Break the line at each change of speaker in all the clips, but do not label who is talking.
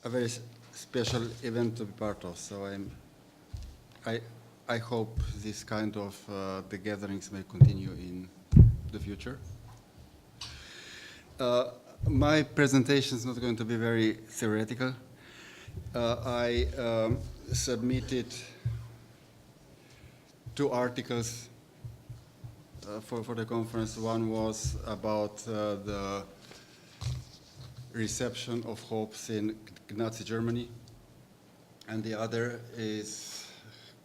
a very special event to be part of. So I hope this kind of the gatherings may continue in the future. My presentation is not going to be very theoretical. I submitted 2 articles for the conference. One was about the reception of hopes in Nazi Germany, and the other is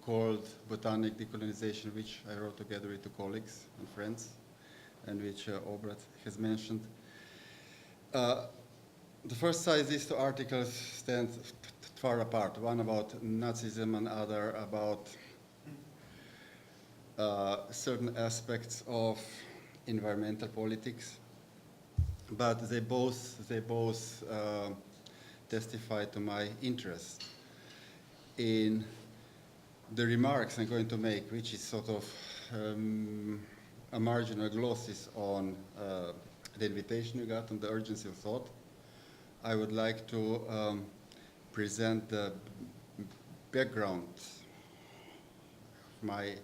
called Botanic Decolonization, which I wrote together with 2 colleagues and friends, and which Obrat has mentioned. The first side, these 2 articles stand far apart, one about Nazism and other about certain aspects of environmental politics, but they both testify to my interest in the remarks I'm going to make, which is sort of a marginal glosses on the invitation you got and the urgency of thought. I would like to present the background, my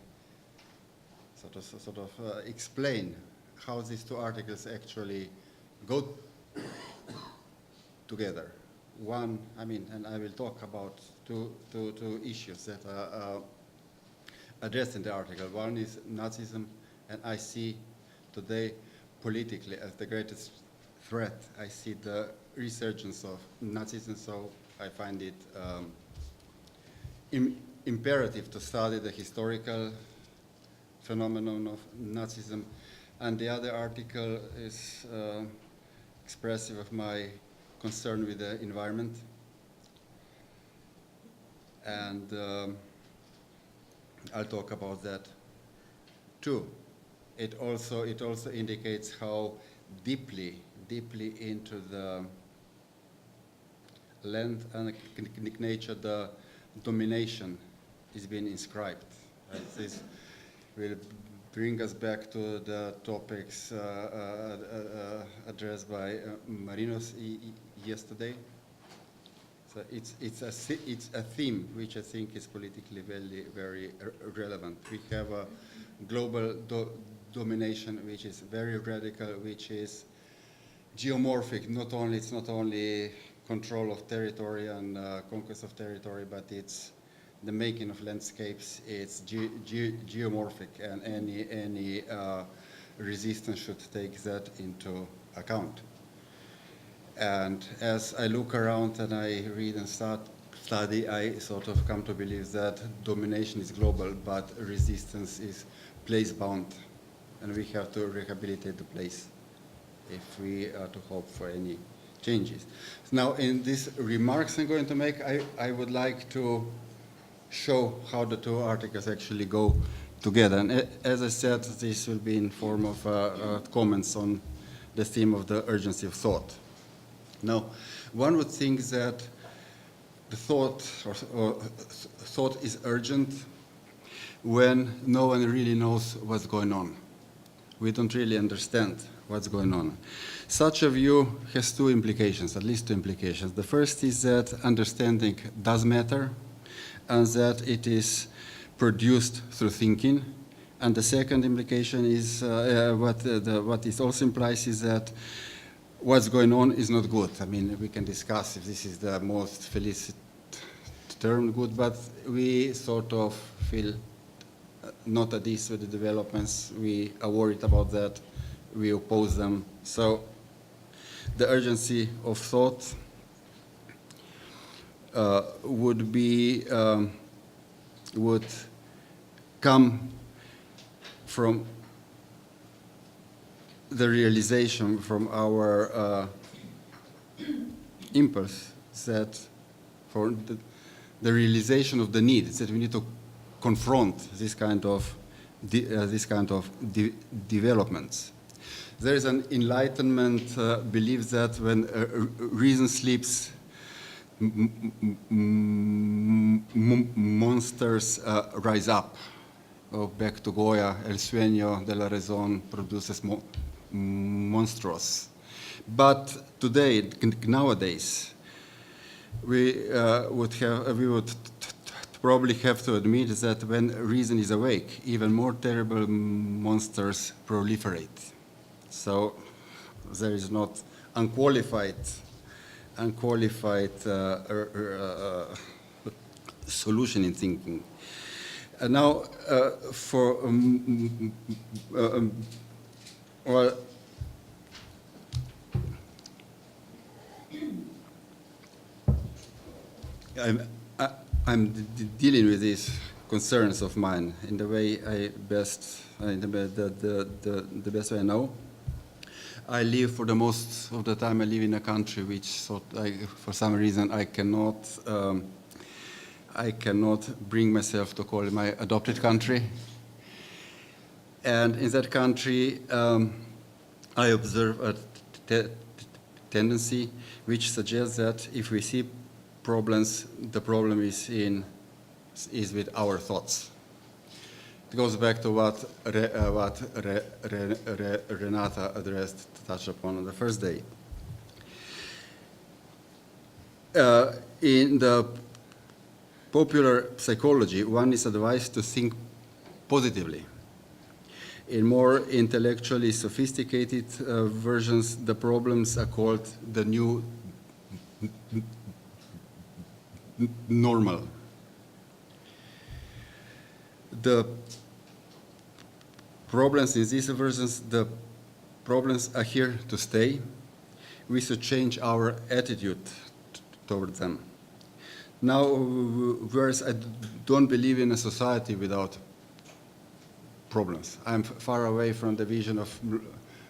sort of explain how these 2 articles actually go together. One, and I will talk about two issues that are addressed in the article. One is Nazism, and I see today politically as the greatest threat. I see the resurgence of Nazism, so I find it imperative to study the historical phenomenon of Nazism. And the other article is expressive of my concern with the environment. And I'll talk about that too. It also indicates how deeply into the land and nature the domination is being inscribed. This will bring us back to the topics addressed by Marinos yesterday. So it's a theme which I think is politically very relevant. We have a global domination which is very radical, which is geomorphic. It's not only control of territory and conquest of territory, but it's the making of landscapes. It's geomorphic, and any resistance should take that into account. And as I look around and I read and study, I sort of come to believe that domination is global, but resistance is place-bound, and we have to rehabilitate the place if we are to hope for any changes. Now, in these remarks I'm going to make, I would like to show how the 2 articles actually go together. And as I said, this will be in form of comments on the theme of the urgency of thought. Now, one would think that the thought or thought is urgent when no one really knows what's going on. We don't really understand what's going on. Such a view has 2 implications, at least 2 implications. The first is that understanding does matter, and that it is produced through thinking. And the second implication is what it also implies is that what's going on is not good. We can discuss if this is the most felicit term good, but we sort of feel not at ease with the developments. We are worried about that. We oppose them. So the urgency of thought would come from the realization from our impulse that for the realization of the need that we need to confront this kind of developments. There is an Enlightenment belief that when reason sleeps, monsters rise up. Back to Goya, el sueño de la razón produces monstruos. But today, nowadays, we would probably have to admit that when reason is awake, even more terrible monsters proliferate. So there is not unqualified solution in thinking. Now, well, I'm dealing with these concerns of mine in the way I best, the best way I know. I live for the most of the time. I live in a country which, for some reason, I cannot bring myself to call it my adopted country. And in that country, I observe a tendency which suggests that if we see problems, the problem is with our thoughts. It goes back to what Renata touched upon on the first day. In the popular psychology, one is advised to think positively. In more intellectually sophisticated versions, the problems are called the new normal. The problems in these versions, the problems are here to stay. We should change our attitude toward them. Now, whereas I don't believe in a society without problems. I'm far away from the vision of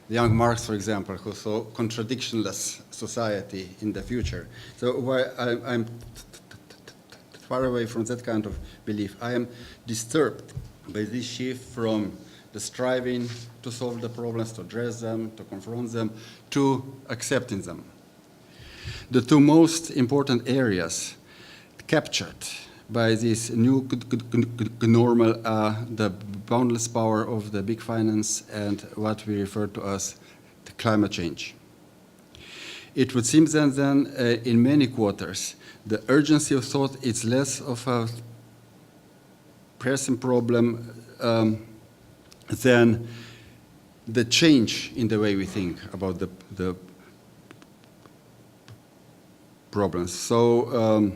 young Marx, for example, who saw contradictionless society in the future. So I'm far away from that kind of belief. I am disturbed by this shift from the striving to solve the problems, to address them, to confront them, to accepting them. The two most important areas captured by this new normal are the boundless power of the big finance and what we refer to as the climate change. It would seem then in many quarters, the urgency of thought is less of a pressing problem than the change in the way we think about the problems. So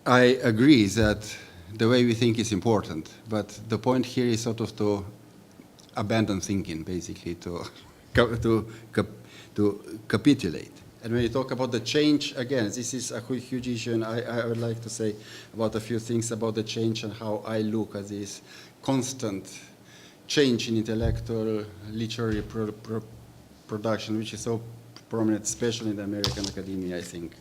I agree that the way we think is important, but the point here is sort of to abandon thinking, basically, to capitulate. And when you talk about the change, again, this is a huge issue, and I would like to say about a few things about the change and how I look at this constant change in intellectual literary production, which is so prominent, especially in the American academia, I think.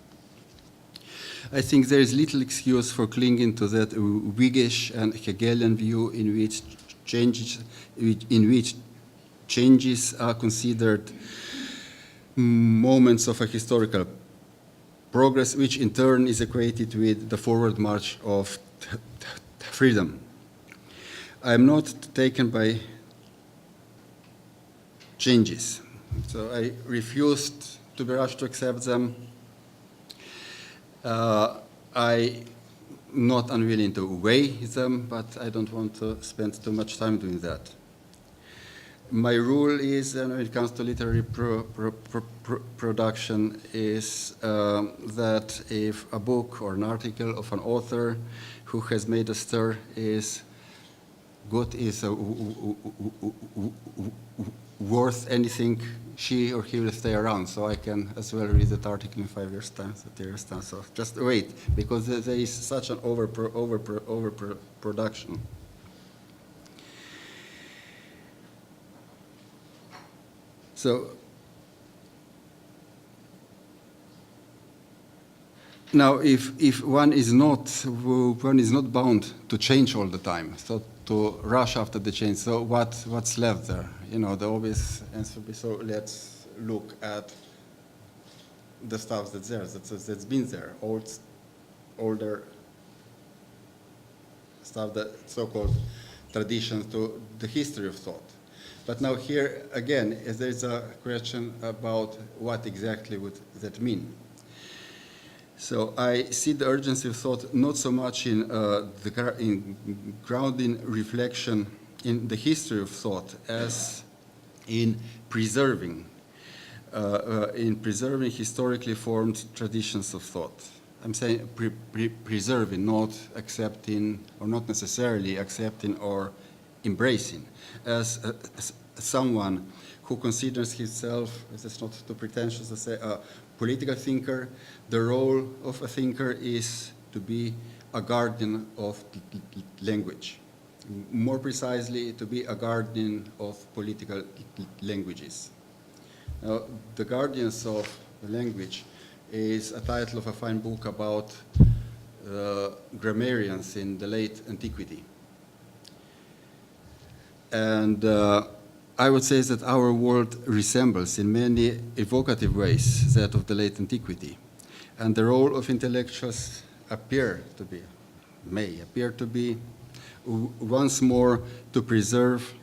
I think there is little excuse for clinging to that Whiggish and Hegelian view in which changes are considered moments of a historical progress, which in turn is equated with the forward march of freedom. I am not taken by changes, so I refused to be rushed to accept them. I'm not unwilling to weigh them, but I don't want to spend too much time doing that. My rule is, when it comes to literary production, is that if a book or an article of an author who has made a stir is good, is worth anything, she or he will stay around. So I can as well read that article in 5 years' time, 30 years' time. So just wait, because there is such an overproduction. So now, if one is not bound to change all the time, so to rush after the change, so what's left there? You know, the obvious answer would be, so let's look at the stuff that's there, that's been there, older stuff, that so-called traditions to the history of thought. But now here, again, there's a question about what exactly would that mean. So I see the urgency of thought not so much in grounding reflection in the history of thought as in preserving historically formed traditions of thought. I'm saying preserving, not accepting, or not necessarily accepting or embracing. As someone who considers himself, this is not too pretentious to say, a political thinker, the role of a thinker is to be a guardian of language. More precisely, to be a guardian of political languages. Now, The Guardians of the Language is a title of a fine book about grammarians in the late antiquity. And I would say that our world resembles in many evocative ways that of the late antiquity. And the role of intellectuals may appear to be once more to preserve,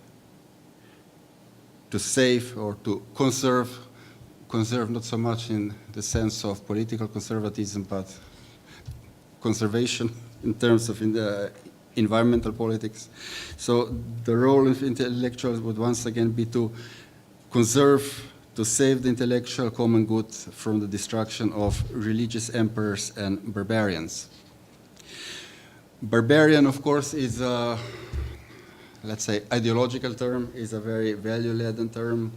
to save, or to conserve not so much in the sense of political conservatism, but conservation in terms of environmental politics. So the role of intellectuals would once again be to conserve, to save the intellectual common good from the destruction of religious emperors and barbarians. Barbarian, of course, is a, let's say, ideological term, is a very value-laden term,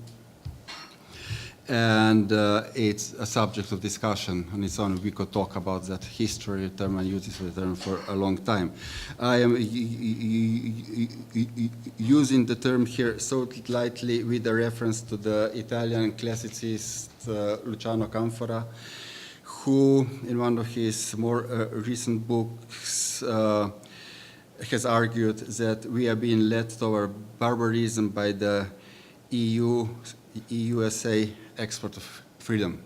and it's a subject of discussion on its own. We could talk about that history term and uses of the term for a long time. I am using the term here so lightly with a reference to the Italian classicist Luciano Canfora, who, in one of his more recent books, has argued that we are being led toward barbarism by the USA export of freedom.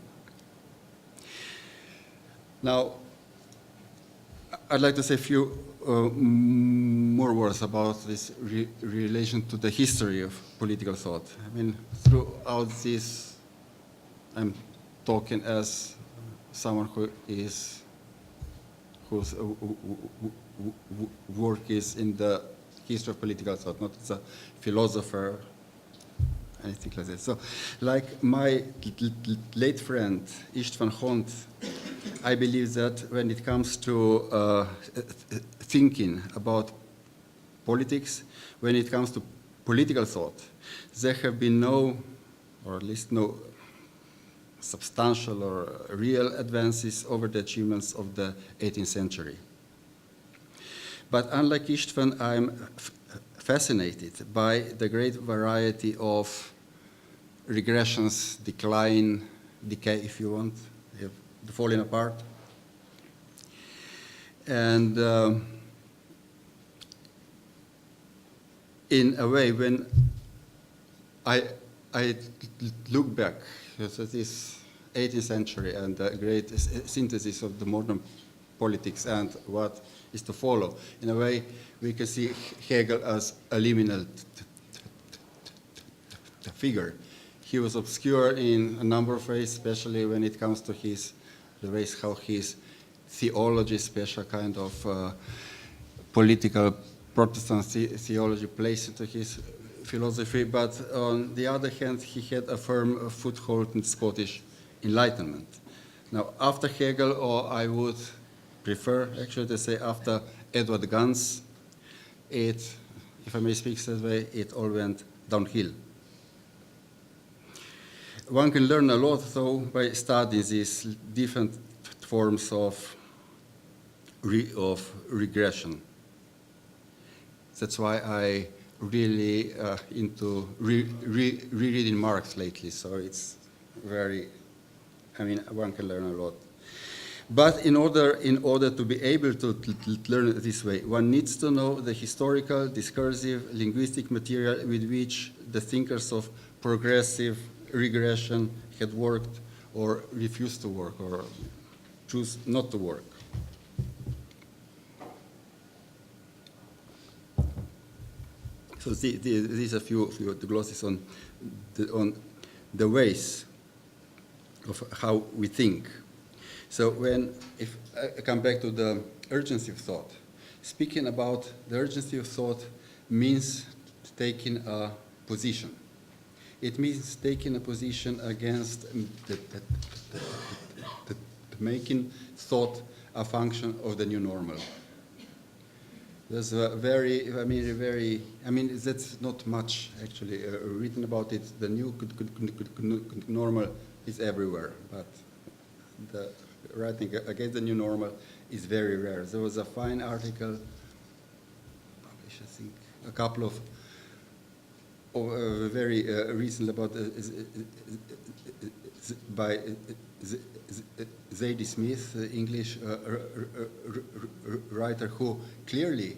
Now, I'd like to say a few more words about this relation to the history of political thought. I mean, throughout this, I'm talking as someone whose work is in the history of political thought, not as a philosopher, anything like that. So, like my late friend István Hont, I believe that when it comes to thinking about politics, when it comes to political thought, there have been no, or at least no, substantial or real advances over the achievements of the 18th century. But unlike István, I'm fascinated by the great variety of regressions, decay, if you want, the falling apart. And in a way, when I look back at this 18th century and the great synthesis of the modern politics and what is to follow, in a way, we can see Hegel as a liminal figure. He was obscure in a number of ways, especially when it comes to the ways how his theology, special kind of political Protestant theology, plays into his philosophy. But on the other hand, he had a firm foothold in Scottish Enlightenment. Now, after Hegel, or I would prefer actually to say after Edward Gans, if I may speak that way, it all went downhill. One can learn a lot, though, by studying these different forms of regression. That's why I really into rereading Marx lately. So it's very, I mean, one can learn a lot. But in order to be able to learn it this way, one needs to know the historical, discursive, linguistic material with which the thinkers of progressive regression had worked or refused to work or choose not to work. So these are few glosses on the ways of how we think. So if I come back to the urgency of thought, speaking about the urgency of thought means taking a position. It means taking a position against making thought a function of the new normal. There's a that's not much actually written about it. The new normal is everywhere, but the writing against the new normal is very rare. There was a fine article, published, I think, a couple of very recent about by Zadie Smith, the English writer, who clearly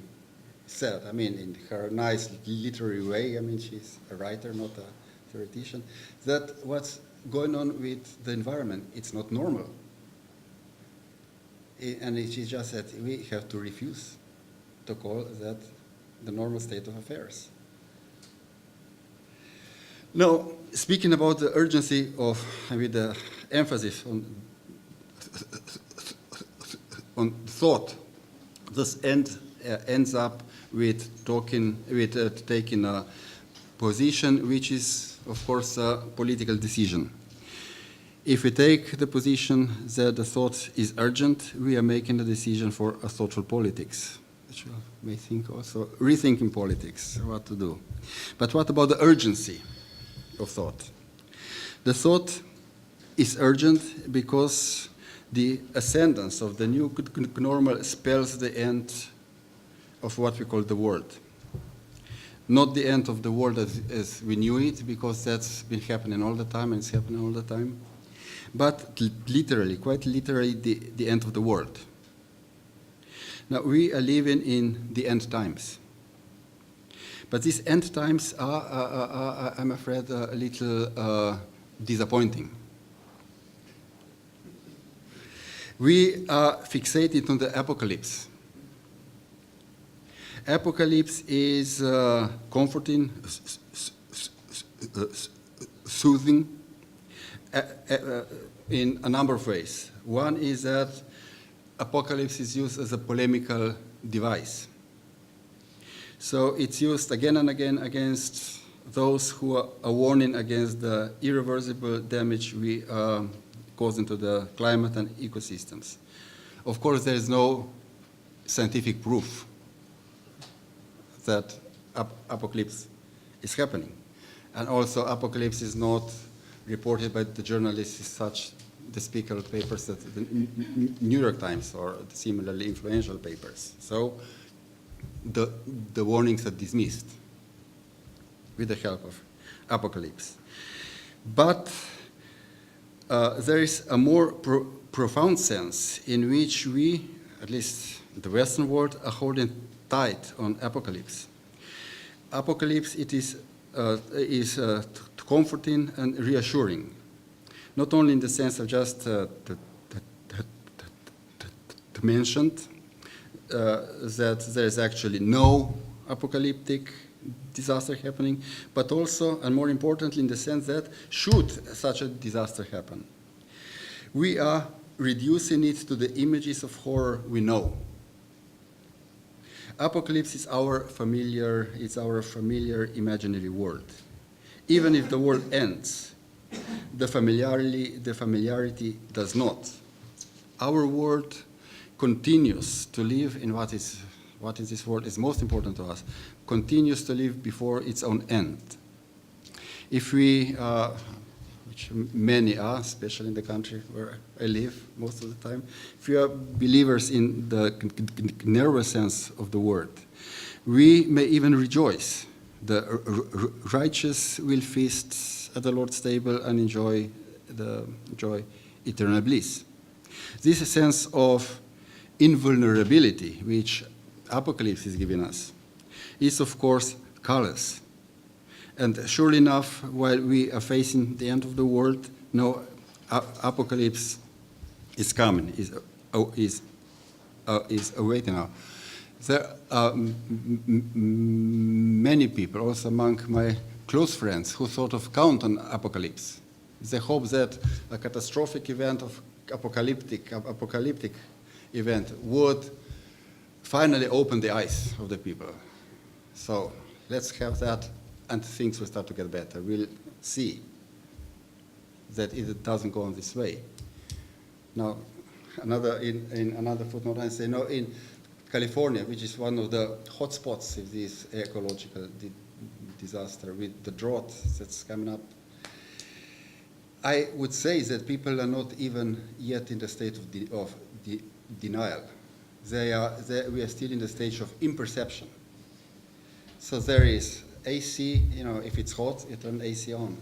said, in her nice literary way, she's a writer, not a theoretician, that what's going on with the environment, it's not normal. And she just said, we have to refuse to call that the normal state of affairs. Now, speaking about the urgency of, the emphasis on thought, this ends up with taking a position which is, of course, a political decision. If we take the position that the thought is urgent, we are making a decision for a social politics, which we may think also rethinking politics, what to do. But what about the urgency of thought? The thought is urgent because the ascendance of the new normal spells the end of what we call the world. Not the end of the world as we knew it, because that's been happening all the time and it's happening all the time, but literally, quite literally, the end of the world. Now, we are living in the end times. But these end times are I'm afraid, a little disappointing. We are fixated on the apocalypse. Apocalypse is comforting, soothing, in a number of ways. One is that apocalypse is used as a polemical device. So it's used again and again against those who are warning against the irreversible damage we causing to the climate and ecosystems. Of course, there is no scientific proof that apocalypse is happening. And also, apocalypse is not reported by the journalists such despicable papers that the New York Times or the similarly influential papers. So the warnings are dismissed with the help of apocalypse. But there is a more profound sense in which we, at least the Western world, are holding tight on apocalypse. Apocalypse, it is comforting and reassuring, not only in the sense of just mentioned that there is actually no apocalyptic disaster happening, but also, and more importantly, in the sense that should such a disaster happen, we are reducing it to the images of horror we know. Apocalypse is our familiar imaginary world. Even if the world ends, the familiarity does not. Our world continues to live in what in this world is most important to us, continues to live before its own end. If we, which many are, especially in the country where I live most of the time, if we are believers in the narrower sense of the word, we may even rejoice. The righteous will feast at the Lord's table and enjoy eternal bliss. This sense of invulnerability, which Apocalypse is giving us, is of course callous. And surely enough, while we are facing the end of the world, no, Apocalypse is coming, is awaiting us. There are many people, also among my close friends, who sort of count on apocalypse. They hope that a catastrophic event of apocalyptic event would finally open the eyes of the people. So let's have that, and things will start to get better. We'll see that it doesn't go on this way. Now, in another footnote, I say, no, in California, which is one of the hotspots of this ecological disaster with the drought that's coming up, I would say that people are not even yet in the state of denial. We are still in the stage of imperception. So there is AC, if it's hot, you turn AC on.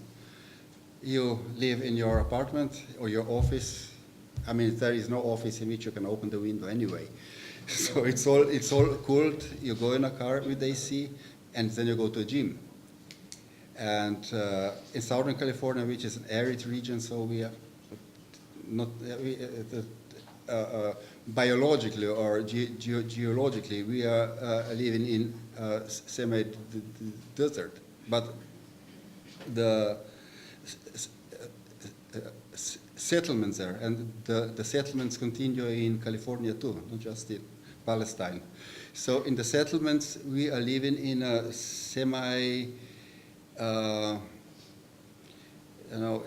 You live in your apartment or your office. I mean, there is no office in which you can open the window anyway. So it's all cooled. You go in a car with AC, and then you go to a gym. And in Southern California, which is an arid region, so we are not biologically or geologically, we are living in semi-desert. But the settlements there, and the settlements continue in California too, not just in Palestine. So in the settlements, we are living in a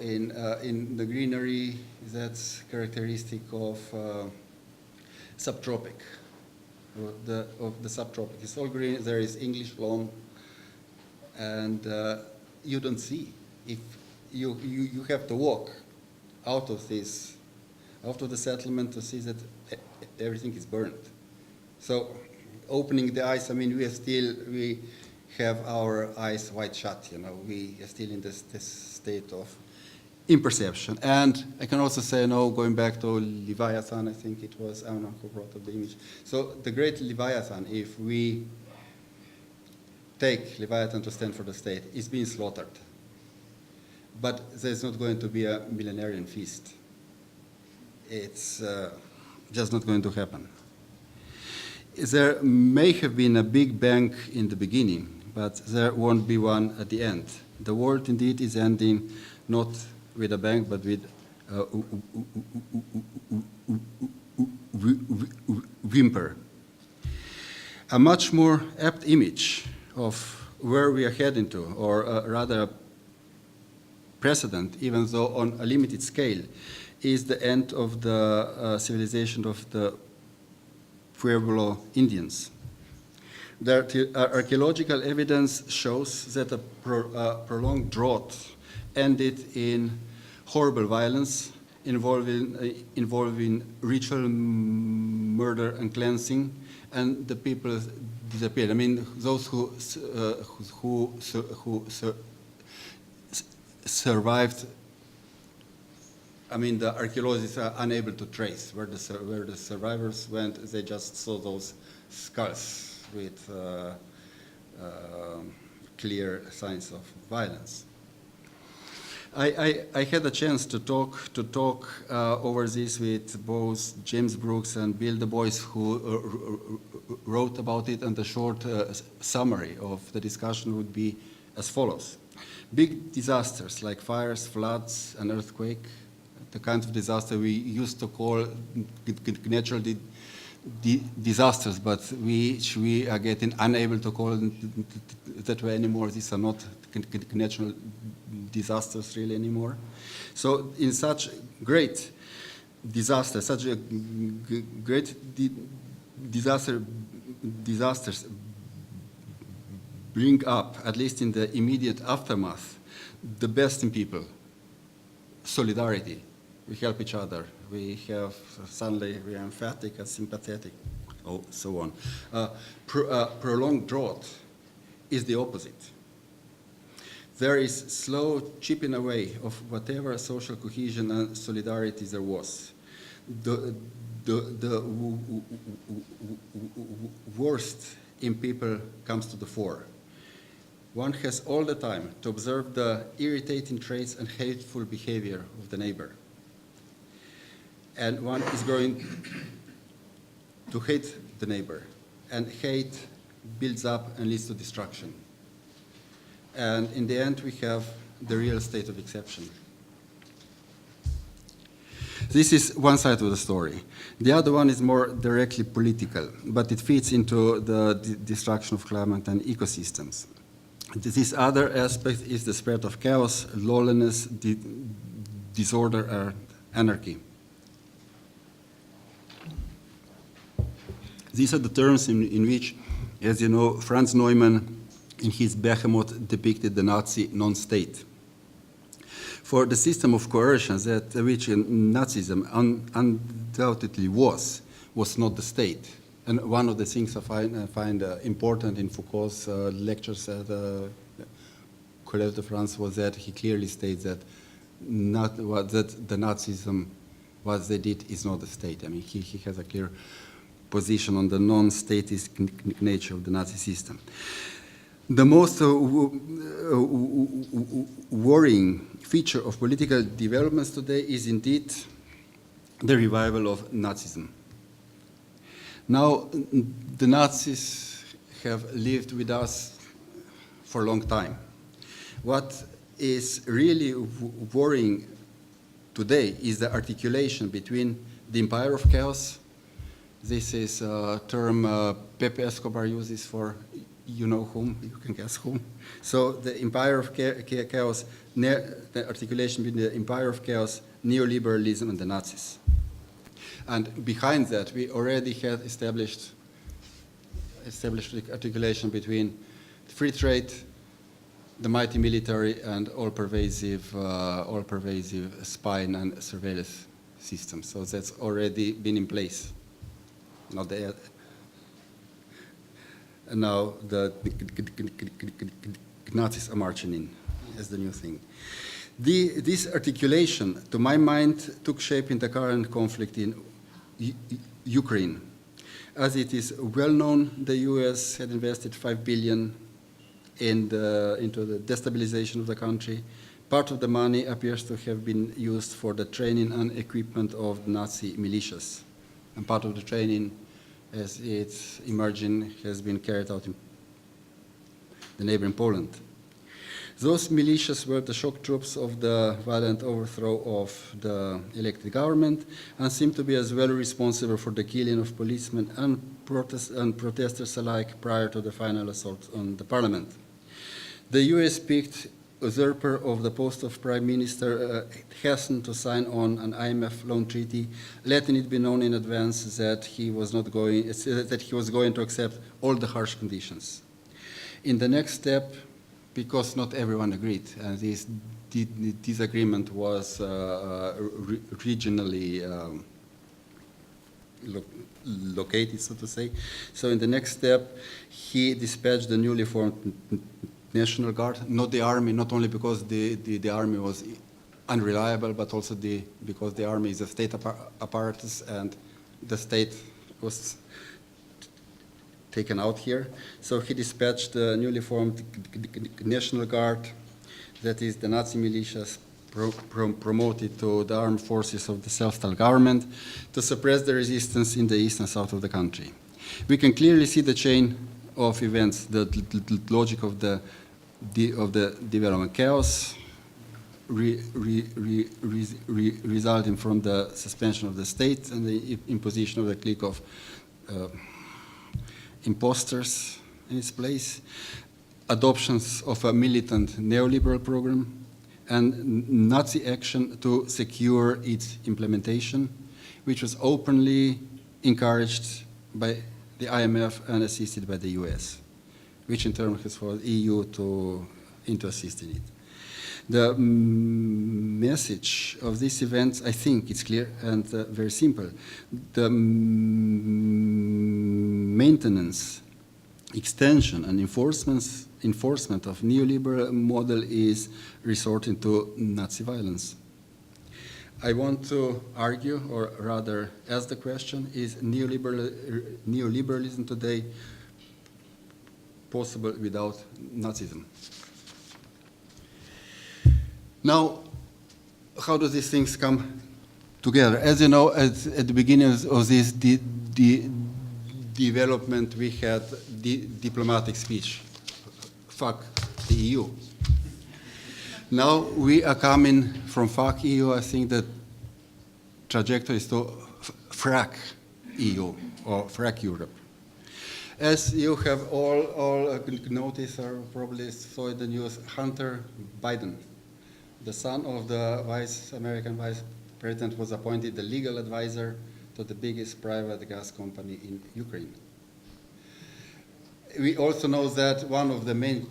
in the greenery that's characteristic of subtropic, of the subtropic. It's all green. There is English lawn, and you don't see. If you have to walk out of the settlement to see that everything is burned. So opening the eyes, I mean, we have our eyes wide shut, we are still in this state of imperception. And I can also say, going back to Leviathan, I think it was, I don't know who brought up the image. So the great Leviathan, if we take Leviathan to stand for the state, is being slaughtered. But there's not going to be a millenarian feast. It's just not going to happen. There may have been a big bang in the beginning, but there won't be one at the end. The world indeed is ending not with a bang, but with a whimper. A much more apt image of where we are heading to, or rather precedent, even though on a limited scale, is the end of the civilization of the Pueblo Indians. The archaeological evidence shows that a prolonged drought ended in horrible violence involving ritual murder and cleansing, and the people disappeared. I mean, those who survived, I mean, the archaeologists are unable to trace where the survivors went. They just saw those skulls with clear signs of violence. I had a chance to talk over this with both James Brooks and Bill Du Bois, who wrote about it, and the short summary of the discussion would be as follows. Big disasters like fires, floods, and earthquake, the kind of disaster we used to call natural disasters, but which we are getting unable to call that way anymore. These are not natural disasters really anymore. So in such great disaster, such a great disasters bring up, at least in the immediate aftermath, the best in people, solidarity. We help each other. We have, suddenly we are emphatic and sympathetic, so on. Prolonged drought is the opposite. There is slow chipping away of whatever social cohesion and solidarity there was. The worst in people comes to the fore. One has all the time to observe the irritating traits and hateful behavior of the neighbor. And one is going to hate the neighbor. and hate builds up and leads to destruction. And in the end, we have the real state of exception. This is one side of the story. The other one is more directly political, but it fits into the destruction of climate and ecosystems. This other aspect is the spread of chaos, lawlessness, disorder, and anarchy. These are the terms in which, as you know, Franz Neumann in his Behemoth depicted the Nazi non-state. For the system of coercion that which Nazism undoubtedly was not the state. And one of the things I find important in Foucault's lectures at Collège de France was that he clearly states that that the Nazism, what they did, is not the state. I mean, he has a clear position on the non-statist nature of the Nazi system. The most worrying feature of political developments today is indeed the revival of Nazism. Now, the Nazis have lived with us for a long time. What is really worrying today is the articulation between the empire of chaos. This is a term Pepe Escobar uses for you know whom, you can guess whom. So the empire of chaos, the articulation between the empire of chaos, neoliberalism, and the Nazis. And behind that, we already had established articulation between free trade, the mighty military, and all-pervasive spying and surveillance systems. So that's already been in place. Not the and now the Nazis are marching in as the new thing. This articulation, to my mind, took shape in the current conflict in Ukraine. As it is well known, the US had invested $5 billion into the destabilization of the country. Part of the money appears to have been used for the training and equipment of Nazi militias. And part of the training, as it's emerging, has been carried out in the neighboring Poland. Those militias were the shock troops of the violent overthrow of the elected government and seem to be as well responsible for the killing of policemen and protesters alike prior to the final assault on the parliament. The US picked usurper of the post of Prime Minister hastened to sign on an IMF loan treaty, letting it be known in advance that he was going to accept all the harsh conditions. In the next step, because not everyone agreed, and this disagreement was regionally located, so to say. So in the next step, he dispatched the newly formed National Guard, not the army, not only because the army was unreliable, but also because the army is a state apparatus and the state was taken out here. So he dispatched the newly formed National Guard, that is the Nazi militias promoted to the armed forces of the self-styled government, to suppress the resistance in the east and south of the country. We can clearly see the chain of events, the logic of the development. Chaos resulting from the suspension of the state and the imposition of the clique of imposters in its place, adoptions of a militant neoliberal program, and Nazi action to secure its implementation, which was openly encouraged by the IMF and assisted by the US, which in turn has forced the EU to assist in it. The message of these events, I think it's clear and very simple. The maintenance, extension, and enforcement of neoliberal model is resorting to Nazi violence. I want to argue, or rather ask the question, is neoliberalism today possible without Nazism? Now, how do these things come together? As you know, at the beginning of this development, we had diplomatic speech. Fuck the EU. Now we are coming from fuck EU. I think that trajectory is to frack EU or frack Europe. As you have all noticed or probably saw in the news, Hunter Biden, the son of the American vice president, was appointed the legal advisor to the biggest private gas company in Ukraine. We also know that one of the main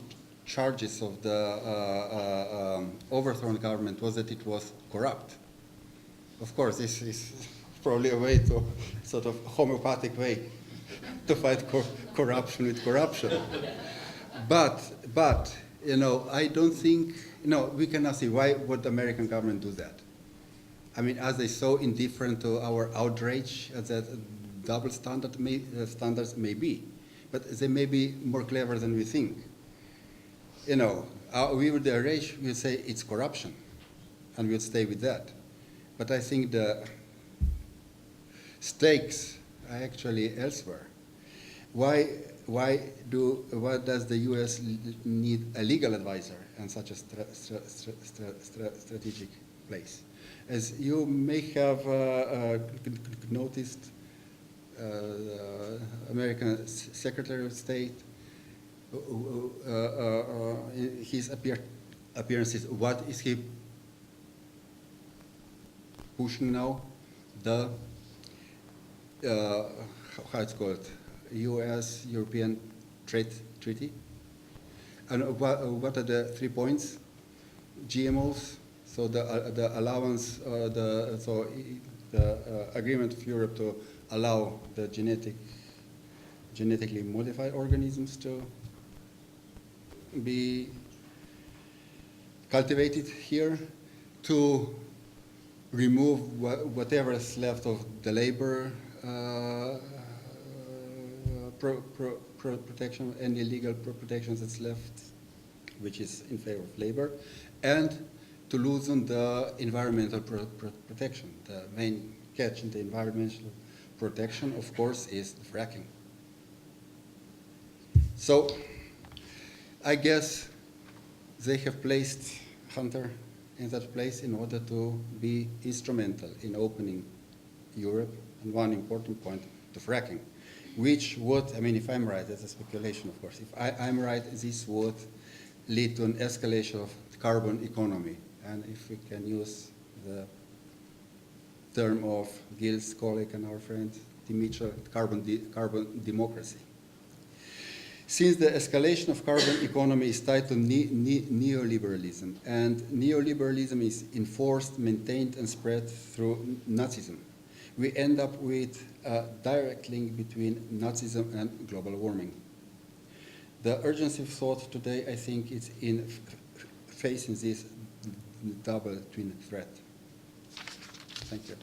charges of the overthrown government was that it was corrupt. Of course, this is probably a way to, sort of homeopathic way to fight corruption with corruption. But you know, I don't think, you know, we cannot see why would the American government do that. I mean, are they so indifferent to our outrage that double standards may be? But they may be more clever than we think. You know, we would outrage, we would say it's corruption, and we would stay with that. But I think the stakes are actually elsewhere. Why does the U.S. need a legal advisor in such a strategic place? As you may have noticed, American Secretary of State, his appearances, what is he pushing now? The, how it's called, U.S.-European Trade Treaty. And what are the 3 points? GMOs, so the allowance, the agreement of Europe to allow the genetically modified organisms to be cultivated here, to remove whatever is left of the labor protection, any legal protections that's left, which is in favor of labor, and to loosen the environmental protection. The main catch in the environmental protection, of course, is fracking. So I guess they have placed Hunter in that place in order to be instrumental in opening Europe, and one important point, to fracking, which would, I mean, if I'm right, that's a speculation, of course. If I'm right, this would lead to an escalation of carbon economy. And if we can use the term of Gil's colleague and our friend Dimitri, carbon democracy. Since the escalation of carbon economy is tied to neoliberalism, and neoliberalism is enforced, maintained, and spread through Nazism, we end up with a direct link between Nazism and global warming. The urgency of thought today, I think, is in facing this double twin threat. Thank you.